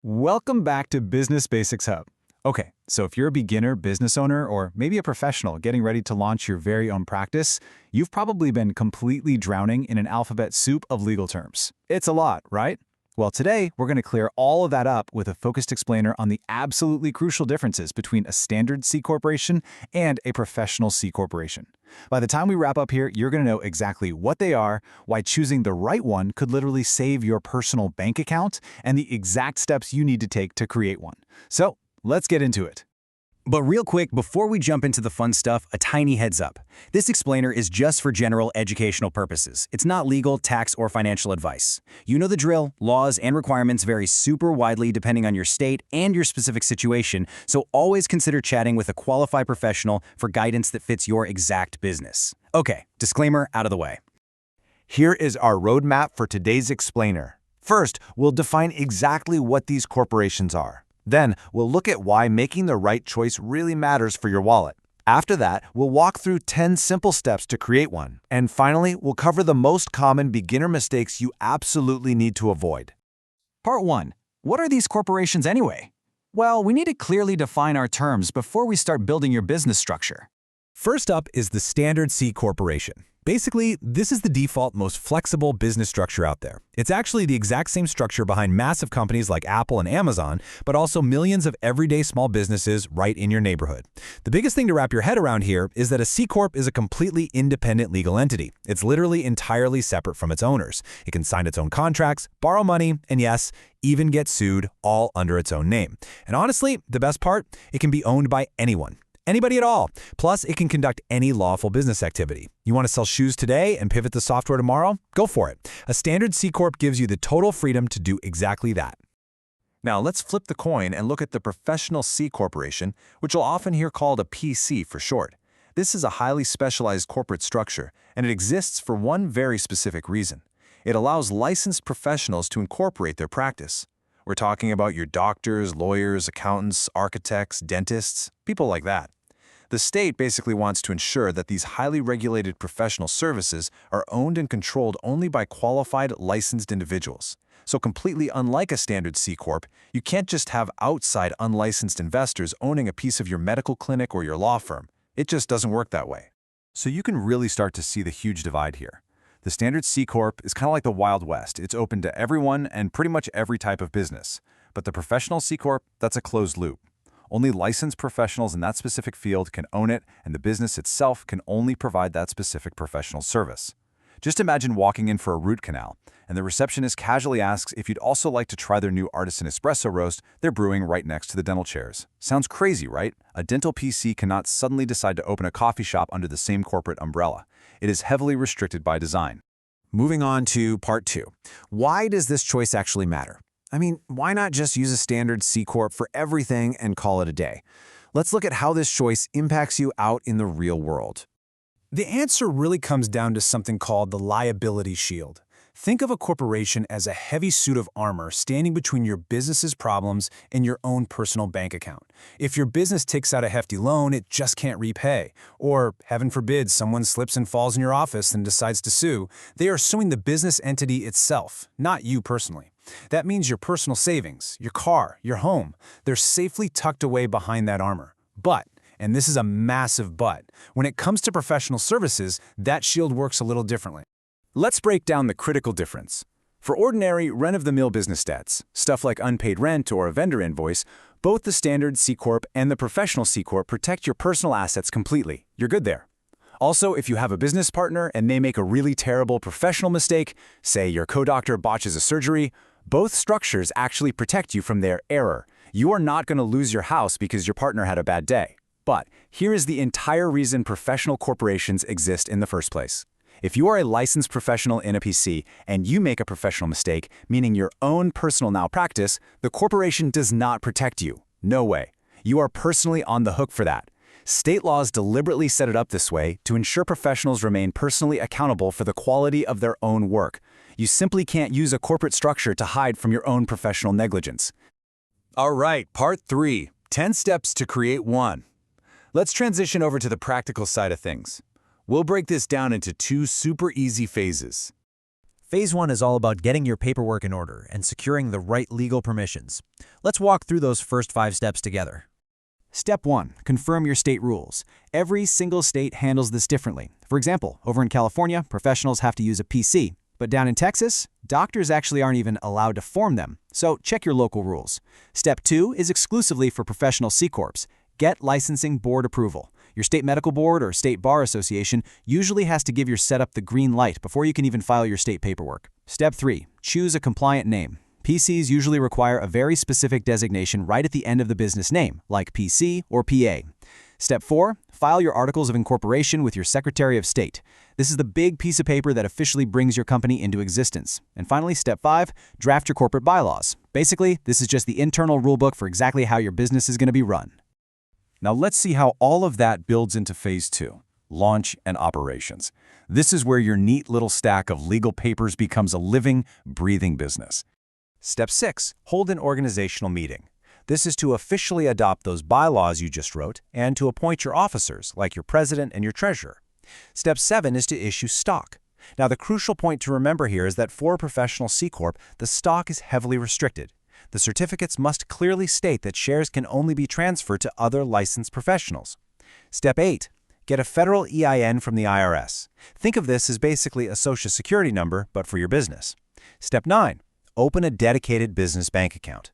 Welcome back to Business Basics Hub. Okay, so if you're a beginner business owner or maybe a professional getting ready to launch your very own practice, you've probably been completely drowning in an alphabet soup of legal terms. It's a lot, right? Well, today we're going to clear all of that up with a focused explainer on the absolutely crucial differences between a standard C corporation and a professional C corporation. By the time we wrap up here, you're going to know exactly what they are, why choosing the right one could literally save your personal bank account, and the exact steps you need to take to create one. So, let's get into it. But real quick, before we jump into the fun stuff, a tiny heads up. This explainer is just for general educational purposes. It's not legal, tax, or financial advice. You know the drill. Laws and requirements vary super widely depending on your state and your specific situation, so always consider chatting with a qualified professional for guidance that fits your exact business. Okay, disclaimer out of the way. Here is our roadmap for today's explainer. First, we'll define exactly what these corporations are. Then, we'll look at why making the right choice really matters for your wallet. After that, we'll walk through 10 simple steps to create one. And finally, we'll cover the most common beginner mistakes you absolutely need to avoid. Part 1. What are these corporations anyway? Well, we need to clearly define our terms before we start building your business structure. First up is the standard C corporation. Basically, this is the default, most flexible business structure out there. It's actually the exact same structure behind massive companies like Apple and Amazon, but also millions of everyday small businesses right in your neighborhood. The biggest thing to wrap your head around here is that a C Corp is a completely independent legal entity. It's literally entirely separate from its owners. It can sign its own contracts, borrow money, and yes, even get sued, all under its own name. And honestly, the best part, it can be owned by anyone. Anybody at all. Plus, it can conduct any lawful business activity. You want to sell shoes today and pivot the software tomorrow? Go for it. A standard C Corp gives you the total freedom to do exactly that. Now, let's flip the coin and look at the professional C corporation, which you'll often hear called a PC for short. This is a highly specialized corporate structure, and it exists for one very specific reason. It allows licensed professionals to incorporate their practice. We're talking about your doctors, lawyers, accountants, architects, dentists, people like that. The state basically wants to ensure that these highly regulated professional services are owned and controlled only by qualified, licensed individuals. So completely unlike a standard C Corp, you can't just have outside unlicensed investors owning a piece of your medical clinic or your law firm. It just doesn't work that way. So you can really start to see the huge divide here. The standard C Corp is kind of like the Wild West. It's open to everyone and pretty much every type of business. But the professional C Corp, that's a closed loop. Only licensed professionals in that specific field can own it, and the business itself can only provide that specific professional service. Just imagine walking in for a root canal, and the receptionist casually asks if you'd also like to try their new artisan espresso roast they're brewing right next to the dental chairs. Sounds crazy, right? A dental PC cannot suddenly decide to open a coffee shop under the same corporate umbrella. It is heavily restricted by design. Moving on to part 2. Why does this choice actually matter? I mean, why not just use a standard C Corp for everything and call it a day? Let's look at how this choice impacts you out in the real world. The answer really comes down to something called the liability shield. Think of a corporation as a heavy suit of armor standing between your business's problems and your own personal bank account. If your business takes out a hefty loan it just can't repay, or, heaven forbid, someone slips and falls in your office and decides to sue, they are suing the business entity itself, not you personally. That means your personal savings, your car, your home, they're safely tucked away behind that armor. But, and this is a massive but, when it comes to professional services, that shield works a little differently. Let's break down the critical difference. For ordinary, run-of-the-mill business debts, stuff like unpaid rent or a vendor invoice, both the standard C Corp and the professional C Corp protect your personal assets completely. You're good there. Also, if you have a business partner and they make a really terrible professional mistake, say your co-doctor botches a surgery, both structures actually protect you from their error. You are not going to lose your house because your partner had a bad day. But here is the entire reason professional corporations exist in the first place. If you are a licensed professional in a PC and you make a professional mistake, meaning your own personal malpractice, the corporation does not protect you. No way. You are personally on the hook for that. State laws deliberately set it up this way to ensure professionals remain personally accountable for the quality of their own work. You simply can't use a corporate structure to hide from your own professional negligence. All right, part 3, 10 steps to create one. Let's transition over to the practical side of things. We'll break this down into 2 super easy phases. Phase 1 is all about getting your paperwork in order and securing the right legal permissions. Let's walk through those first 5 steps together. Step 1. Confirm your state rules. Every single state handles this differently. For example, over in California, professionals have to use a PC. But down in Texas, doctors actually aren't even allowed to form them. So check your local rules. Step 2 is exclusively for professional C-Corps. Get licensing board approval. Your state medical board or state bar association usually has to give your setup the green light before you can even file your state paperwork. Step 3. Choose a compliant name. PCs usually require a very specific designation right at the end of the business name, like PC or PA. Step 4. File your articles of incorporation with your Secretary of State. This is the big piece of paper that officially brings your company into existence. And finally, Step 5. Draft your corporate bylaws. Basically, this is just the internal rulebook for exactly how your business is going to be run. Now let's see how all of that builds into Phase 2, launch and operations. This is where your neat little stack of legal papers becomes a living, breathing business. Step 6. Hold an organizational meeting. This is to officially adopt those bylaws you just wrote and to appoint your officers, like your president and your treasurer. Step 7 is to issue stock. Now, the crucial point to remember here is that for a professional C-Corp, the stock is heavily restricted. The certificates must clearly state that shares can only be transferred to other licensed professionals. Step 8. Get a federal EIN from the IRS. Think of this as basically a Social Security number, but for your business. Step 9. Open a dedicated business bank account.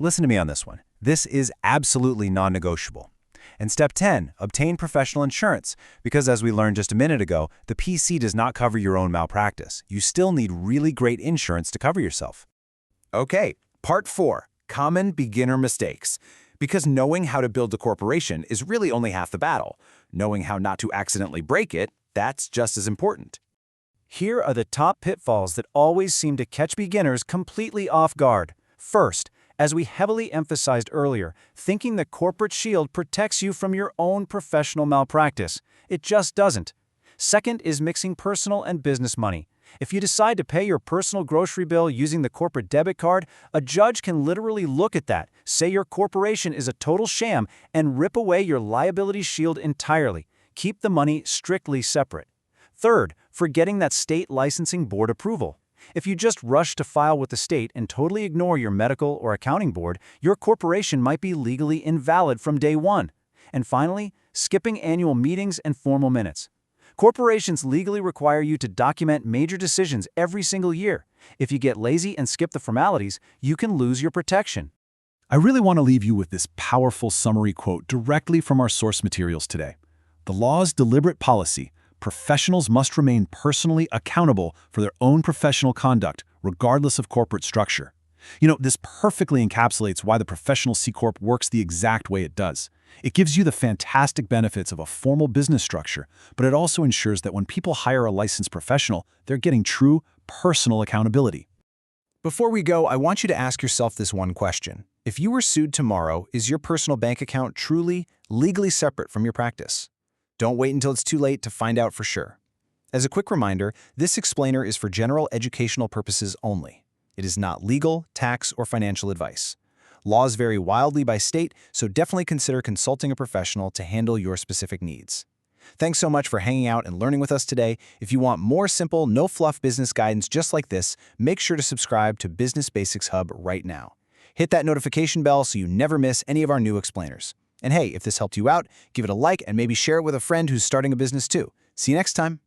Listen to me on this one. This is absolutely non-negotiable. And Step 10. Obtain professional insurance, because as we learned just a minute ago, the PC does not cover your own malpractice. You still need really great insurance to cover yourself. Okay, Part 4. Common beginner mistakes. Because knowing how to build a corporation is really only half the battle. Knowing how not to accidentally break it, that's just as important. Here are the top pitfalls that always seem to catch beginners completely off guard. First, as we heavily emphasized earlier, thinking the corporate shield protects you from your own professional malpractice. It just doesn't. Second is mixing personal and business money. If you decide to pay your personal grocery bill using the corporate debit card, a judge can literally look at that, say your corporation is a total sham, and rip away your liability shield entirely. Keep the money strictly separate. Third, forgetting that state licensing board approval. If you just rush to file with the state and totally ignore your medical or accounting board, your corporation might be legally invalid from day one. And finally, skipping annual meetings and formal minutes. Corporations legally require you to document major decisions every single year. If you get lazy and skip the formalities, you can lose your protection. I really want to leave you with this powerful summary quote directly from our source materials today. The law's deliberate policy: professionals must remain personally accountable for their own professional conduct, regardless of corporate structure. This perfectly encapsulates why the professional C-Corp works the exact way it does. It gives you the fantastic benefits of a formal business structure, but it also ensures that when people hire a licensed professional, they're getting true, personal accountability. Before we go, I want you to ask yourself this one question. If you were sued tomorrow, is your personal bank account truly, legally separate from your practice? Don't wait until it's too late to find out for sure. As a quick reminder, this explainer is for general educational purposes only. It is not legal, tax, or financial advice. Laws vary wildly by state, so definitely consider consulting a professional to handle your specific needs. Thanks so much for hanging out and learning with us today. If you want more simple, no-fluff business guidance just like this, make sure to subscribe to Business Basics Hub right now. Hit that notification bell so you never miss any of our new explainers. And hey, if this helped you out, give it a like and maybe share it with a friend who's starting a business too. See you next time.